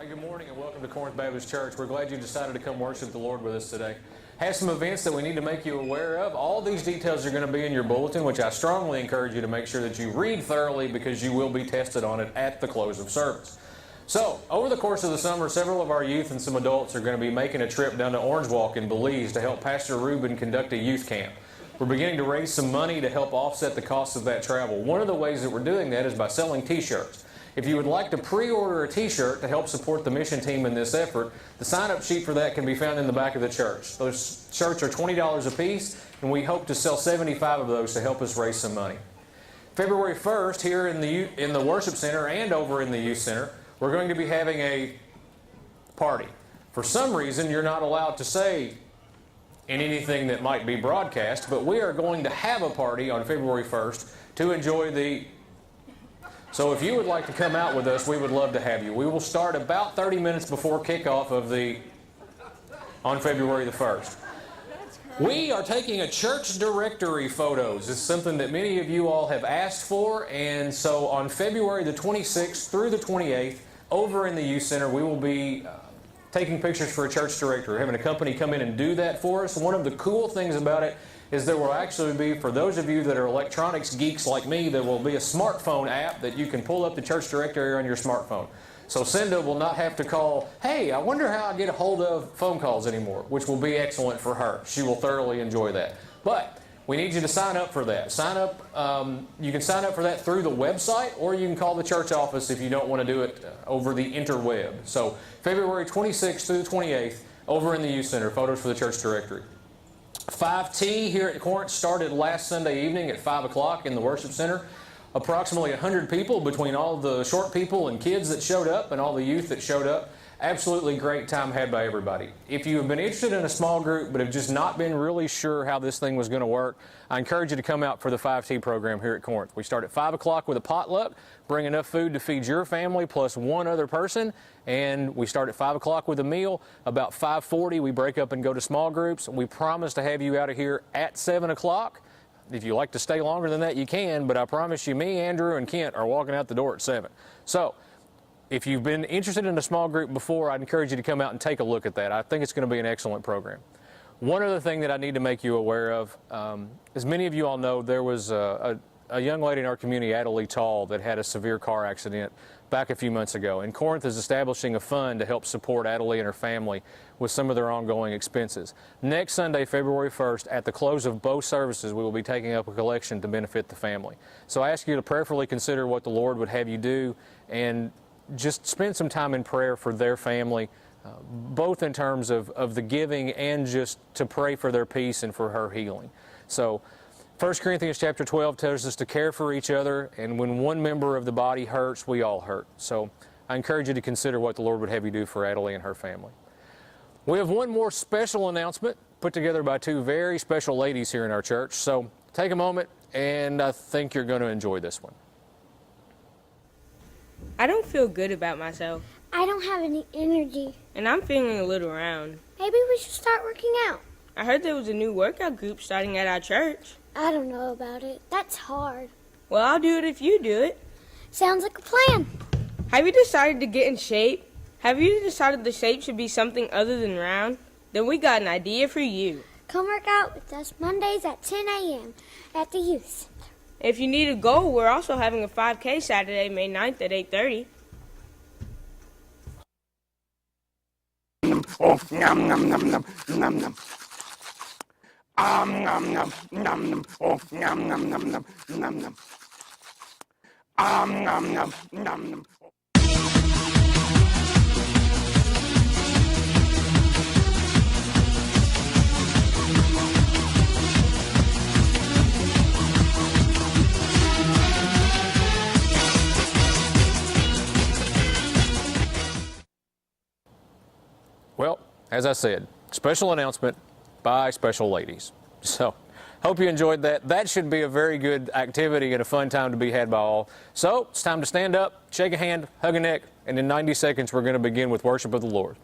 Good morning and welcome to Corinth Baptist Church. We're glad you decided to come worship the Lord with us today. Have some events that we need to make you aware of. All these details are going to be in your bulletin, which I strongly encourage you to make sure that you read thoroughly because you will be tested on it at the close of service. So, over the course of the summer, several of our youth and some adults are going to be making a trip down to Orange Walk in Belize to help Pastor Reuben conduct a youth camp. We're beginning to raise some money to help offset the cost of that travel. One of the ways that we're doing that is by selling t-shirts. If you would like to pre-order a t-shirt to help support the mission team in this effort, the sign-up sheet for that can be found in the back of the church. Those shirts are $20 a piece, and we hope to sell 75 of those to help us raise some money. February 1st, here in the worship center and over in the youth center, we're going to be having a party. For some reason, you're not allowed to say in anything that might be broadcast, but we are going to have a party on February 1st to enjoy the... So if you would like to come out with us, we would love to have you. We will start about 30 minutes before kickoff on February the 1st. We are taking a church directory photos. It's something that many of you all have asked for, and so on February the 26th through the 28th, over in the youth center, we will be taking pictures for a church directory, having a company come in and do that for us. One of the cool things about it is there will actually be, for those of you that are electronics geeks like me, there will be a smartphone app that you can pull up the church directory on your smartphone. So Cinda will not have to call, hey, I wonder how I get a hold of phone calls anymore, which will be excellent for her. She will thoroughly enjoy that. But we need you to sign up for that. You can sign up for that through the website, or you can call the church office if you don't want to do it over the interweb. So February 26th through the 28th, over in the youth center, photos for the church directory. 5T here at Corinth started last Sunday evening at 5 o'clock in the worship center. Approximately 100 people between all the short people and kids that showed up and all the youth that showed up. Absolutely great time had by everybody. If you have been interested in a small group but have just not been really sure how this thing was going to work, I encourage you to come out for the 5T program here at Corinth. We start at 5 o'clock with a potluck, bring enough food to feed your family plus one other person, and we start at 5 o'clock with a meal. About 5:40 we break up and go to small groups. We promise to have you out of here at 7 o'clock. If you like to stay longer than that, you can, but I promise you, me, Andrew, and Kent are walking out the door at 7. So, if you've been interested in a small group before, I'd encourage you to come out and take a look at that. I think it's going to be an excellent program. One other thing that I need to make you aware of, as many of you all know, there was a young lady in our community, Adelie Tall, that had a severe car accident back a few months ago. And Corinth is establishing a fund to help support Adelie and her family with some of their ongoing expenses. Next Sunday, February 1st, at the close of both services, we will be taking up a collection to benefit the family. So I ask you to prayerfully consider what the Lord would have you do and just spend some time in prayer for their family, both in terms of the giving and just to pray for their peace and for her healing. So 1 Corinthians chapter 12 tells us to care for each other, and when one member of the body hurts, we all hurt. So I encourage you to consider what the Lord would have you do for Adelie and her family. We have one more special announcement put together by two very special ladies here in our church. So take a moment, and I think you're going to enjoy this one. I don't feel good about myself. I don't have any energy. And I'm feeling a little round. Maybe we should start working out. I heard there was a new workout group starting at our church. I don't know about it. That's hard. Well, I'll do it if you do it. Sounds like a plan. Have you decided to get in shape? Have you decided the shape should be something other than round? Then we got an idea for you. Come work out with us Mondays at 10 a.m. at the youth center. If you need a goal, we're also having a 5K Saturday, May 9th at 8:30. Oh, nom nom nom nom nom nom. Nom nom nom nom. Oh, nom nom nom nom nom nom. Nom nom nom nom. Well, as I said, special announcement by special ladies. So, hope you enjoyed that. That should be a very good activity and a fun time to be had by all. So, it's time to stand up, shake a hand, hug a neck, and in 90 seconds we're going to begin with worship of the Lord.